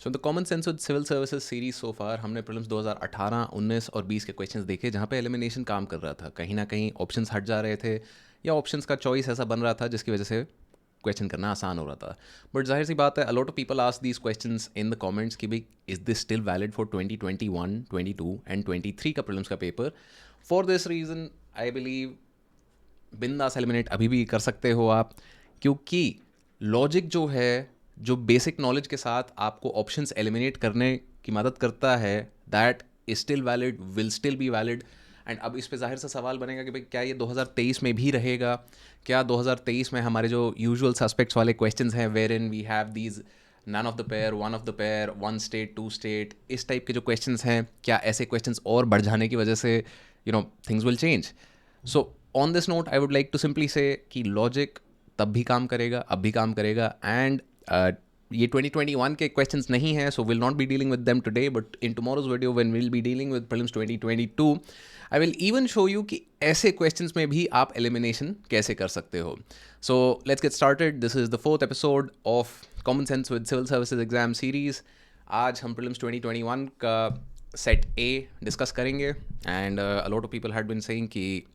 So the common sense with civil services series so far हमने prelims 2018, 19 और 20 के questions देखे जहाँ पे एलिमिनेशन काम कर रहा था. कहीं ना कहीं ऑप्शंस हट जा रहे थे या ऑप्शंस का चॉइस ऐसा बन रहा था जिसकी वजह से क्वेश्चन करना आसान हो रहा था. बट जाहिर सी बात है, a lot of people ask these questions in the comments कि भाई is this still valid for 2021, 22 and 23 का प्रीलिम्स का paper. For this reason I believe बिंदास एलिमिनेट अभी भी कर सकते हो आप, क्योंकि लॉजिक जो है, जो बेसिक नॉलेज के साथ आपको ऑप्शंस एलिमिनेट करने की मदद करता है, that is still valid, will still be valid. And अब इस पे जाहिर सा सवाल बनेगा कि भाई क्या ये 2023 में भी रहेगा? क्या 2023 में हमारे जो यूजुअल सस्पेक्ट्स वाले क्वेश्चंस हैं, wherein we have these none of the pair, one of the pair, one state, two state, इस टाइप के जो क्वेश्चंस हैं, क्या ऐसे क्वेश्चंस और बढ़ जाने की वजह से things will change? So on this note I would like to simply say कि लॉजिक तब भी काम करेगा, अब भी काम करेगा. एंड ये 2021 के क्वेश्चंस नहीं हैं, so will not be dealing with them today, but in tomorrow's video when will be dealing with prelims 2022 I will even show you कि ऐसे क्वेश्चंस में भी आप एलिमिनेशन कैसे कर सकते हो. So let's get started. This is the 4th episode of common sense with civil services exam series. आज हम प्रीलिम्स 2021 का सेट ए डिस्कस करेंगे. And a lot of people had been saying कि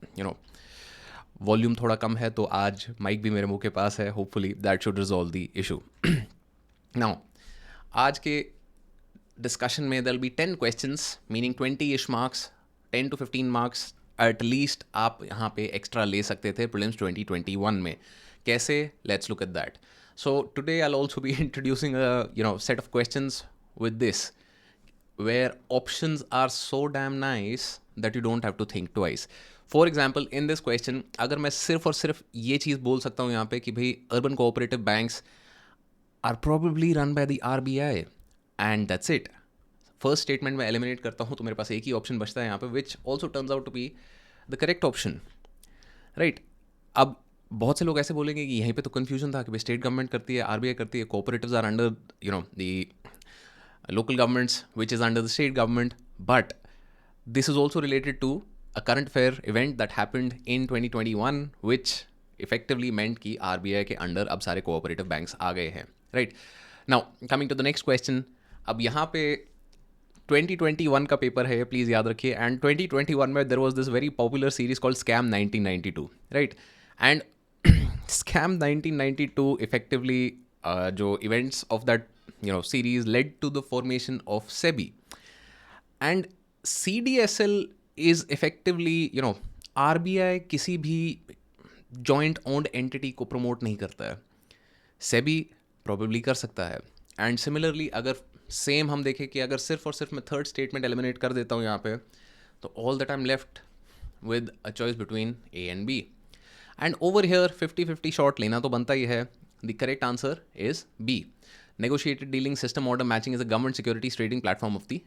वॉल्यूम थोड़ा कम है, तो आज माइक भी मेरे मुंह के पास है. Hopefully that should resolve the issue. Now आज के डिस्कशन में there will be 10 questions meaning 20-ish marks, 10 to 15 marks at least आप यहाँ पे एक्स्ट्रा ले सकते थे प्रीलिम्स 2021 में. कैसे? Let's look at that. So today I will also be introducing a set of questions with this where options are so damn nice that you don't have to think twice. For example in this question अगर मैं सिर्फ और सिर्फ ये चीज़ बोल सकता हूँ यहाँ पे कि भाई urban cooperative banks are probably run by the RBI and that's it. First statement में एलिमिनेट करता हूँ तो मेरे पास एक ही ऑप्शन बचता है यहाँ पे, which also turns out to be the correct option, right. अब बहुत से लोग ऐसे बोलेंगे कि यहीं पे तो कन्फ्यूजन था कि भाई स्टेट गवर्नमेंट करती है, RBI करती है, cooperatives are under the local governments which is under the state government. But this is also related to a current affair event that happened in 2021 which effectively meant कि RBI के under अब सारे cooperative banks आ गए हैं, right. Now coming to the next question. अब यहाँ पे 2021 का पेपर है, प्लीज़ याद रखिए. एंड 2021 में there was this very popular series called Scam 1992, right. And Scam 1992 effectively जो events of that series led to the formation of SEBI. And CDSL is effectively, RBI किसी भी joint owned entity को promote नहीं करता है. SEBI probably कर सकता है. एंड सिमिलरली अगर सेम हम देखें कि अगर सिर्फ और सिर्फ मैं थर्ड स्टेटमेंट एलिमिनेट कर देता हूँ यहाँ पे, तो all that I am left with a choice between A and B. And over here 50-50 short लेना तो बनता ही है. The correct answer is B. Negotiated dealing system order matching is a government securities trading platform of the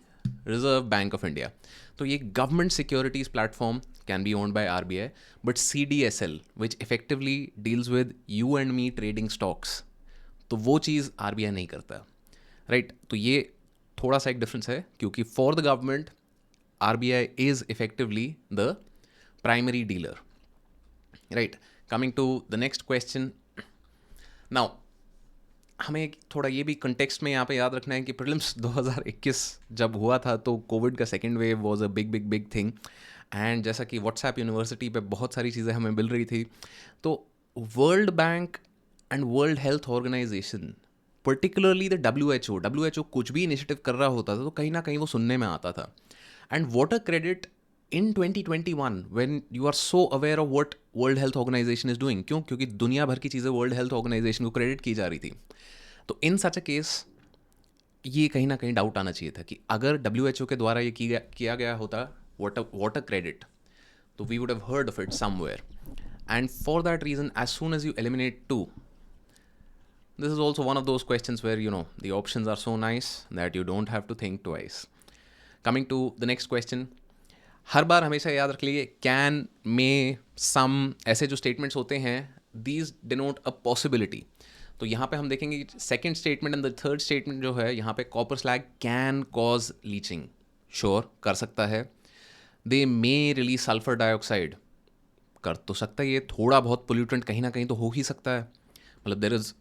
reserve bank of India. तो ये government securities platform can be owned by RBI, but CDSL which effectively deals with you and me trading stocks, तो वो चीज़ RBI नहीं करता, right. तो ये थोड़ा सा एक डिफरेंस है, क्योंकि for the government RBI is effectively the primary dealer, right. Coming to the next question. Now हमें थोड़ा ये भी कंटेक्स्ट में यहाँ पे याद रखना है कि प्रीलिम्स 2021 जब हुआ था तो कोविड का second wave was a big big big thing. And जैसा कि व्हाट्सएप यूनिवर्सिटी पे बहुत सारी चीज़ें हमें मिल रही थी, तो World Bank and World Health Organization, particularly the WHO कुछ भी इनिशिएटिव कर रहा होता था तो कहीं ना कहीं वो सुनने में आता था. And what a credit in 2021 when you are so aware of what World Health Organization is doing. क्यों? क्योंकि दुनिया भर की चीज़ें वर्ल्ड हेल्थ ऑर्गेनाइजेशन को क्रेडिट की जा रही थी. तो इन सच अ केस ये कहीं ना कहीं डाउट आना चाहिए था कि अगर WHO के द्वारा ये किया गया होता व्हाट अ क्रेडिट, तो we would have heard of it somewhere. And for that reason as soon as you eliminate 2, this is also one of those questions where the options are so nice that you don't have to think twice. Coming to the next question. हर बार हमेशा याद रख लीजिए can, मे, सम, ऐसे जो statements होते हैं, these denote a possibility. तो यहाँ पे हम देखेंगे कि second statement and the third statement जो है यहाँ पे copper slag can cause leaching, sure कर सकता है. दे मे रिलीज सल्फर डाइऑक्साइड, कर तो सकता है, ये थोड़ा बहुत पोल्यूटेंट कहीं ना कहीं तो हो ही सकता है. मतलब देर इज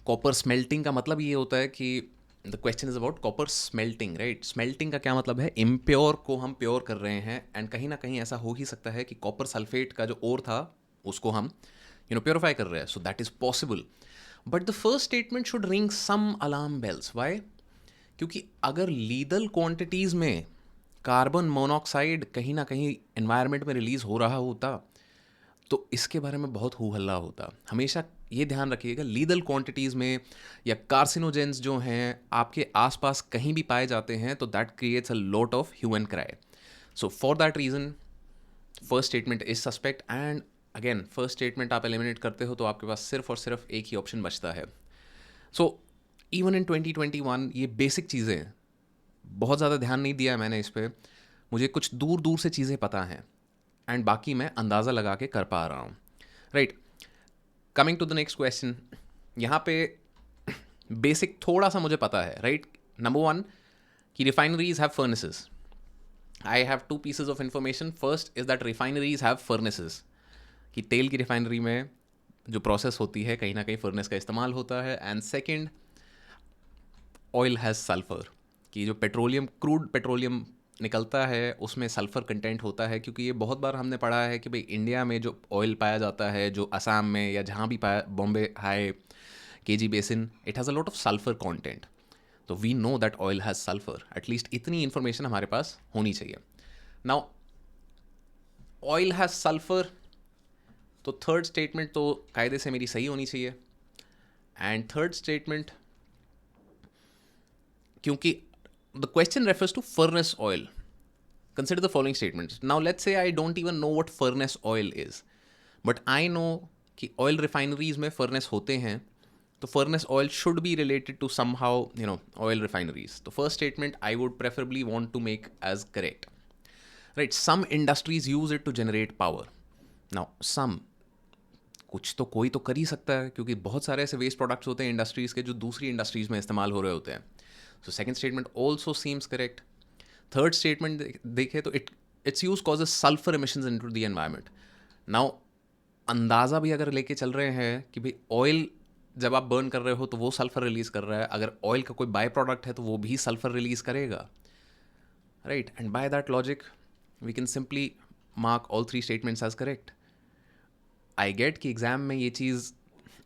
कॉपर स्मेल्टिंग का मतलब ये होता है कि the question is about copper smelting, right. Smelting का क्या मतलब है, इम्प्योर को हम प्योर कर रहे हैं, एंड कहीं ना कहीं ऐसा हो ही सकता है कि कॉपर सल्फेट का जो ओर था उसको हम प्योरीफाई कर रहे हैं, so that is possible. But the first statement should ring some alarm bells. Why? क्योंकि अगर लीदल क्वांटिटीज़ में कार्बन मोनोऑक्साइड कहीं ना कहीं एनवायरनमेंट में रिलीज़ हो रहा होता तो इसके बारे में बहुत हू हल्ला होता। हमेशा ये ध्यान रखिएगा, लीदल क्वांटिटीज़ में या कार्सिनोजेंस जो हैं आपके आसपास कहीं भी पाए जाते हैं तो that creates a lot of hue and cry. So for that reason first statement is suspect, and again first statement आप एलिमिनेट करते हो तो आपके पास सिर्फ और सिर्फ एक ही ऑप्शन बचता है। सो इवन इन 2021 ये बेसिक चीज़ें बहुत ज़्यादा ध्यान नहीं दिया है मैंने इस पर, मुझे कुछ दूर दूर से चीज़ें पता हैं एंड बाकी मैं अंदाज़ा लगा के कर पा रहा हूँ, right. Coming to the next question, यहाँ पे बेसिक थोड़ा सा मुझे पता है, राइट। नंबर वन, कि refineries have furnaces. I have two pieces of information. First is that refineries have furnaces, कि तेल की रिफाइनरी में जो प्रोसेस होती है कहीं ना कहीं फर्नेस का इस्तेमाल होता है। And second, oil has sulphur, कि जो पेट्रोलियम, क्रूड पेट्रोलियम निकलता है उसमें सल्फ़र कंटेंट होता है, क्योंकि ये बहुत बार हमने पढ़ा है कि भाई इंडिया में जो ऑयल पाया जाता है, जो असम में या जहाँ भी पाया, Bombay High, KG basin, it has a lot of sulphur content. तो we know that oil has sulphur, at least इतनी इन्फॉर्मेशन हमारे पास होनी चाहिए। नाउ ऑयल हैज़ सल्फ़र, तो थर्ड स्टेटमेंट तो कायदे से मेरी सही होनी चाहिए। एंड थर्ड स्टेटमेंट, क्योंकि the question refers to furnace oil, consider the following statements. Now let's say I don't even know what furnace oil is, but I know कि oil refineries में furnace होते हैं, तो furnace oil should be related to somehow oil refineries. तो first statement I would preferably want to make as correct, right? Some industries use it to generate power. Now some, कुछ तो कोई तो कर ही सकता है, क्योंकि बहुत सारे ऐसे वेस्ट प्रोडक्ट्स होते हैं इंडस्ट्रीज़ के जो दूसरी इंडस्ट्रीज़ में इस्तेमाल हो रहे होते हैं। So second statement also seems correct. Third statement देखें तो it's use causes sulphur emissions into the environment. Now अंदाज़ा भी अगर लेके चल रहे हैं कि भाई ऑयल जब आप बर्न कर रहे हो तो वो सल्फर रिलीज़ कर रहा है, अगर ऑयल का कोई बाय प्रोडक्ट है तो वो भी सल्फर रिलीज़ करेगा, right. And by that logic we can simply mark all three statements as correct. I get कि एग्ज़ाम में ये चीज़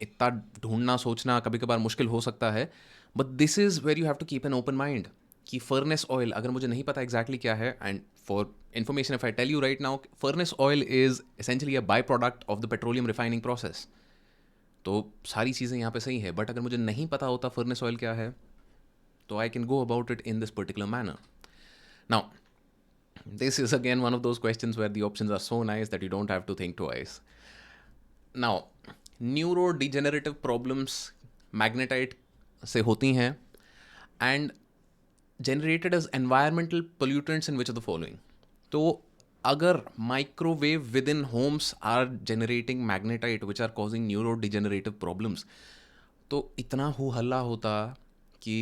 इतना ढूंढना सोचना कभी कभार मुश्किल हो सकता है, but this is where you have to keep an open mind कि फर्नेस ऑयल अगर मुझे नहीं पता एग्जैक्टली क्या है, and for information if I tell you right now, furnace oil is essentially a by product of the petroleum refining process. तो सारी चीज़ें यहाँ पे सही है, बट अगर मुझे नहीं पता होता फर्नेस ऑयल क्या है तो I can go about it in this particular manner. Now this is again one of those questions where the options are so nice that you don't have to think twice. Now neurodegenerative problems magnetite से होती हैं and generated as environmental pollutants in which of the following? तो अगर microwave within homes are generating magnetite which are causing neurodegenerative problems, तो इतना हो हल्ला होता कि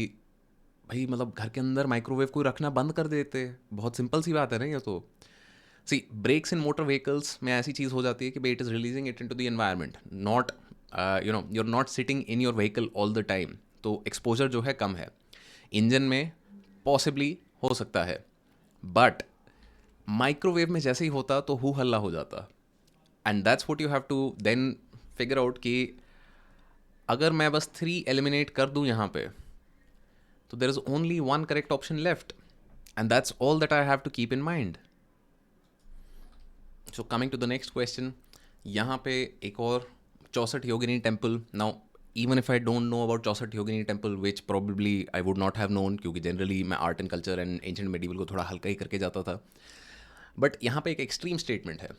भाई मतलब घर के अंदर माइक्रोवेव कोई रखना बंद कर देते। बहुत सिंपल सी बात है ना ये तो। See brakes in motor vehicles में ऐसी चीज़ हो जाती है कि भाई it is releasing it into the environment, not you are not sitting in your vehicle all the time, तो एक्सपोजर जो है कम है। इंजन में पॉसिबली हो सकता है, बट माइक्रोवेव में जैसे ही होता तो हु हल्ला हो जाता। And that's what you have to then figure out कि अगर मैं बस 3 एलिमिनेट कर दूं यहाँ पे तो there is only one correct option left, and that's all that I have to keep in mind. So coming to the next question, यहाँ पे एक और 64 Yogini temple. Now even if I don't know about 64 Yogini temple, which probably I would not have known क्योंकि generally मैं art and culture and ancient medieval को थोड़ा हल्का ही करके जाता था, बट यहाँ पे एक एक्सट्रीम स्टेटमेंट है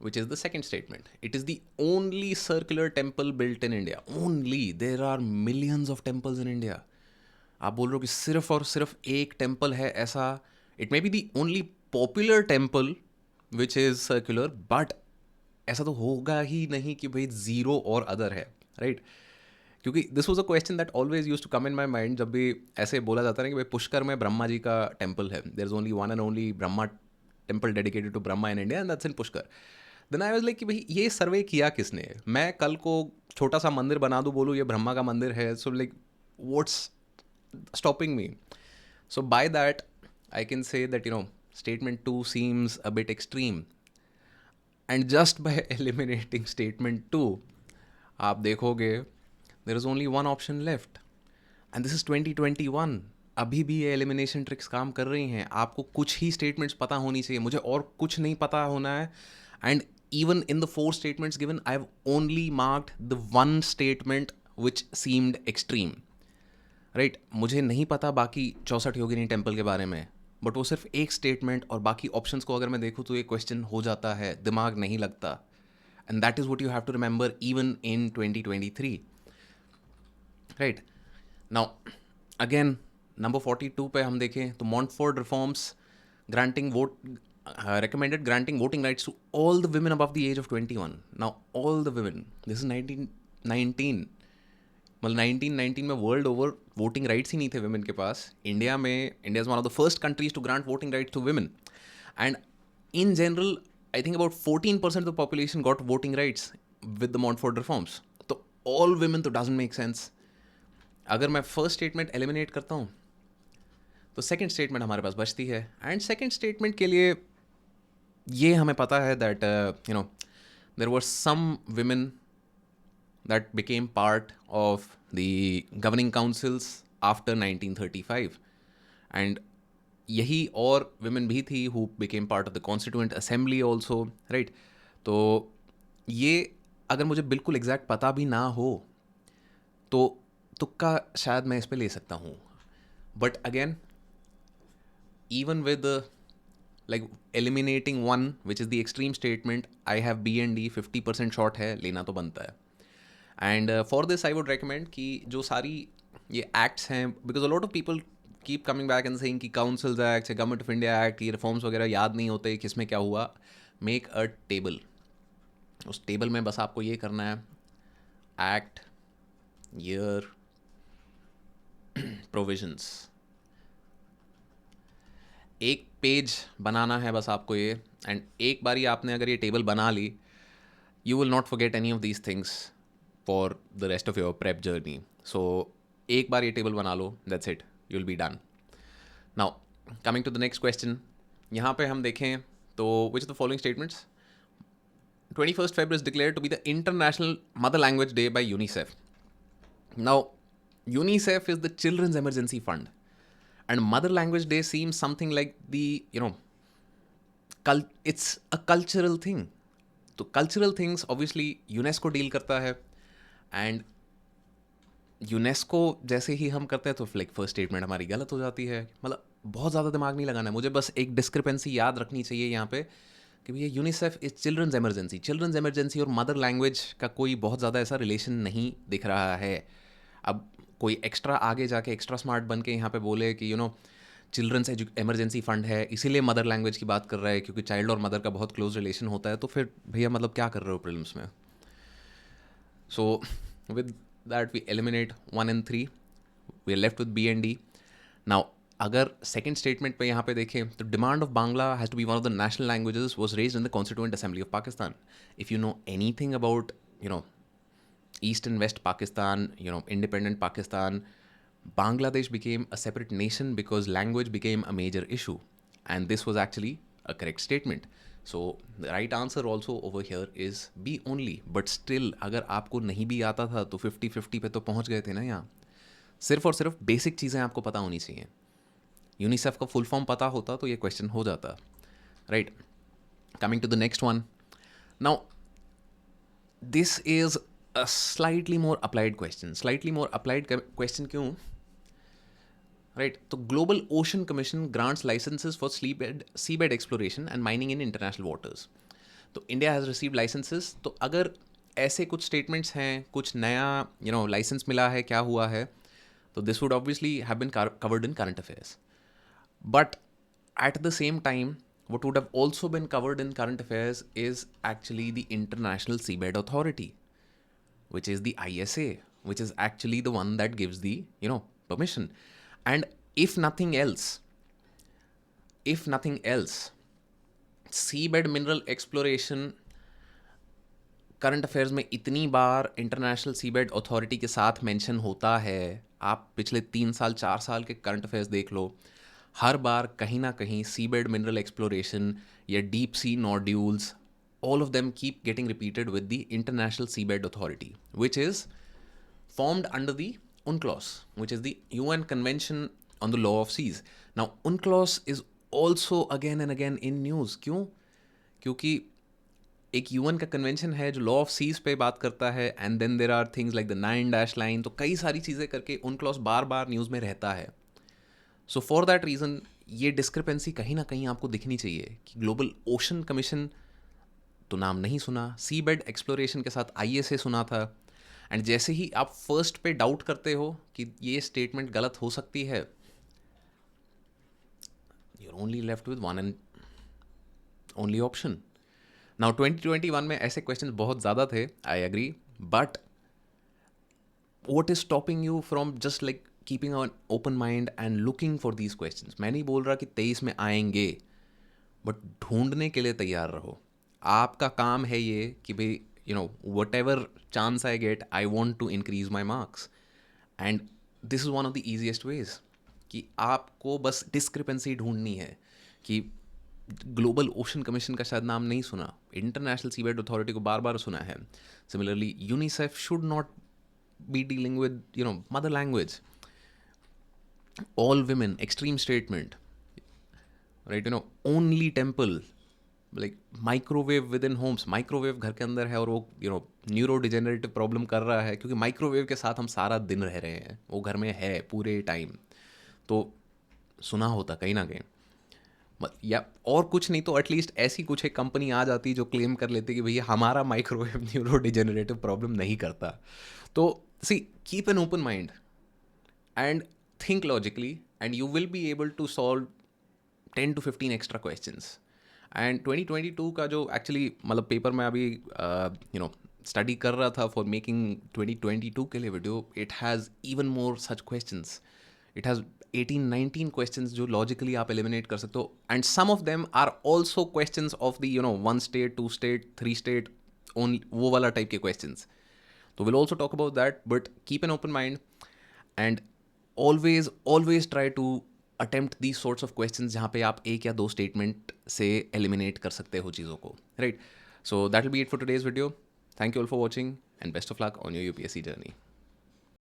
which is the second statement. It is the only circular temple built in India. Only. There are millions of temples in India. आप बोल रहे हो कि सिर्फ और सिर्फ एक टेम्पल है ऐसा? It may be the only popular temple which is circular, but ऐसा तो होगा ही नहीं कि भाई ज़ीरो और अदर है, राइट? क्योंकि this was a question that always use to come in my mind जब भी ऐसे बोला जाता है कि भाई पुष्कर में ब्रह्मा जी का टेम्पल है, there is only one and only Brahma temple dedicated to Brahma in India and that's in Pushkar. Then I was like कि भाई ये सर्वे किया किसने? मैं कल को छोटा सा मंदिर बना दूँ, बोलूँ ये ब्रह्मा का मंदिर है, so like what's stopping me? So by that, I can say that statement 2 seems a bit extreme, and just by eliminating statement 2, आप देखोगे there is only one option left, and this is 2021. अभी भी ये elimination tricks काम कर रही हैं. आपको कुछ ही स्टेटमेंट्स पता होनी चाहिए, मुझे और कुछ नहीं पता होना है. And even in the 4 statements given, I've only marked the one statement which seemed extreme. Right मुझे नहीं पता बाकी 64 योगिनी टेम्पल के बारे में, बट वो सिर्फ एक स्टेटमेंट और बाकी ऑप्शंस को अगर मैं देखूँ तो ये क्वेश्चन हो जाता है, दिमाग नहीं लगता. And that is what you have to remember even in 2023. Right now again number 42 पे हम देखें तो Montford reforms granting vote recommended granting voting rights to all the women above the age of 21. Now all the women, this is 1919, मतलब 1919 में world over voting rights ही नहीं थे women के पास. इंडिया में, India is one of the first countries to grant voting rights to women. And in general I think about 14% of the population got voting rights with the Montford reforms. तो all women तो doesn't make sense. अगर मैं first statement eliminate करता हूँ तो second statement हमारे पास बचती है. एंड सेकेंड स्टेटमेंट के लिए ये हमें पता है that there were some women that became part of the governing councils after 1935, and यही और women भी थी who became part of the constituent assembly also, right? तो ये अगर मुझे बिल्कुल एग्जैक्ट पता भी ना हो तो तुक्का शायद मैं इस पे ले सकता हूँ. But again even with like eliminating one which is the extreme statement, I have B and D 50% short है, लेना तो बनता है. And for this I would recommend कि जो सारी ये एक्ट्स हैं, because a lot of people keep coming back and saying कि councils act, government of India act, ये रिफॉर्म्स वगैरह याद नहीं होते किसमें क्या हुआ. Make a table. उस टेबल में बस आपको ये करना है, एक्ट, ईयर, प्रोविजंस. एक पेज बनाना है बस आपको ये. एंड एक बारी आपने अगर ये टेबल बना ली, you will not forget any of these things for the rest of your prep journey. So एक बार ये टेबल बना लो, that's it, you'll be done. Now coming to the next question, यहाँ पे हम देखें तो which of the following statements? 21st February is declared to be the International Mother Language Day by UNICEF. Now UNICEF is the Children's Emergency Fund, and Mother Language Day seems something like the it's a cultural thing. तो cultural things obviously UNESCO deal करता है. And UNESCO जैसे ही हम करते हैं तो like first statement हमारी गलत हो जाती है. मतलब बहुत ज़्यादा दिमाग नहीं लगाना है मुझे, बस एक डिस्क्रिपेंसी याद रखनी चाहिए यहाँ पे कि भैया UNICEF is children's emergency. Children's emergency और मदर लैंग्वेज का कोई बहुत ज़्यादा ऐसा रिलेशन नहीं दिख रहा है. अब कोई एक्स्ट्रा आगे जाके एक्स्ट्रा स्मार्ट बन के यहाँ पे बोले कि चिल्ड्रंस एमरजेंसी फंड है इसीलिए मदर लैंग्वेज की बात कर रहा है क्योंकि चाइल्ड और मदर का बहुत क्लोज रिलेशन होता है, तो फिर भैया मतलब क्या कर रहे हो प्रीलिम्स में? So with that we eliminate 1 and 3. We are left with B and D. Now अगर second statement पे यहाँ पे देखें तो demand of Bangla has to be one of the national languages was raised in the Constituent Assembly of Pakistan. If you know anything about East and West Pakistan, independent Pakistan, Bangladesh became a separate nation because language became a major issue, and this was actually a correct statement. So the right answer also over here is B only. But still अगर आपको नहीं भी आता था तो 50-50 पे तो पहुंच गए थे ना. यहाँ सिर्फ और सिर्फ बेसिक चीज़ें आपको पता होनी चाहिए. यूनिसेफ का फुल फॉर्म पता होता तो ये क्वेश्चन हो जाता. Right, coming to the next one. Now this is a slightly more applied question. Slightly more applied question क्यों? राइट, तो Global Ocean Commission grants licences for seabed exploration and mining in international waters. तो India has receive licences. तो अगर ऐसे कुछ statements हैं, कुछ नया लाइसेंस मिला है, क्या हुआ है, तो this would obviously have been covered in current affairs. But at the same time what would have also been covered in current affairs is actually the International Seabed Authority, which is the ISA, which is actually the one that gives the permission. And if nothing else, seabed mineral exploration current affairs में इतनी बार international seabed authority के साथ mention होता है, आप पिछले 3 साल 4 साल के करंट अफेयर्स देख लो, हर बार कहीं ना कहीं सीबेड मिनरल एक्सप्लोरेशन या deep sea nodules, all of them keep getting repeated with the International Seabed Authority, which is formed under the UNCLOS, which is the UN Convention on the Law of Seas. Now, UNCLOS is also again and again in news. क्यों? क्योंकि एक UN का convention है जो law of seize पे बात करता है, and then there are things like the 9 dash line, तो कई सारी चीज़ें करके UNCLOS बार बार न्यूज़ में रहता है. सो फॉर दैट रीज़न ये डिस्क्रिपेंसी कहीं ना कहीं आपको दिखनी चाहिए कि ग्लोबल ओशन कमीशन तो नाम नहीं सुना, सी बेड एक्सप्लोरेशन के साथ ISA सुना था, एंड जैसे ही आप फर्स्ट पे डाउट करते हो कि ये स्टेटमेंट गलत हो सकती है, you are only left with one and only option. Now 2021 में ऐसे क्वेश्चन बहुत ज़्यादा थे, I agree, but what is stopping you from just like keeping an open mind and looking for these questions. मैं नहीं बोल रहा कि 23 में आएंगे, बट ढूंढने के लिए तैयार रहो. आपका काम है ये कि भाई whatever chance I get, I want to increase my marks, and this is one of the easiest ways कि आपको बस डिस्क्रिपेंसी ढूंढनी है. कि ग्लोबल ओशन कमीशन का शायद नाम नहीं सुना, इंटरनेशनल सीबेड अथॉरिटी को बार बार सुना है. Similarly UNICEF should not be dealing with mother language. All women extreme statement, right, only temple, like microwave with in Holmes, microwave घर के अंदर है और वो न्यूरो डिजेनरेटिव प्रॉब्लम कर रहा है क्योंकि माइक्रोवेव के साथ हम सारा दिन रह रहे हैं, वो घर में है पूरे टाइम. तो सुना होता कहीं ना कहीं, या और कुछ नहीं तो एटलीस्ट ऐसी कुछ एक कंपनी आ जाती जो क्लेम कर लेती कि भैया हमारा माइक्रोवेव न्यूरो डिजेनरेटिव प्रॉब्लम नहीं करता. तो see, keep an open mind and think logically, and you will be able to solve 10 to 15 extra questions. And 2022 का जो एक्चुअली मतलब पेपर में अभी स्टडी कर रहा था फॉर मेकिंग 2022 के लिए video, it has even more such questions. It has 18-19 questions जो लॉजिकली आप एलिमिनेट कर सकते हो, and some of them are also questions of the 1 state 2 state 3 state, only वो वाला टाइप के क्वेश्चंस. तो will also talk about that, but keep an open mind and always try to attempt these sorts of questions जहाँ पे आप एक या दो स्टेटमेंट से एलिमिनेट कर सकते हो चीज़ों को, right. So that will be it for today's video. Thank you all for watching and best of luck on your UPSC journey.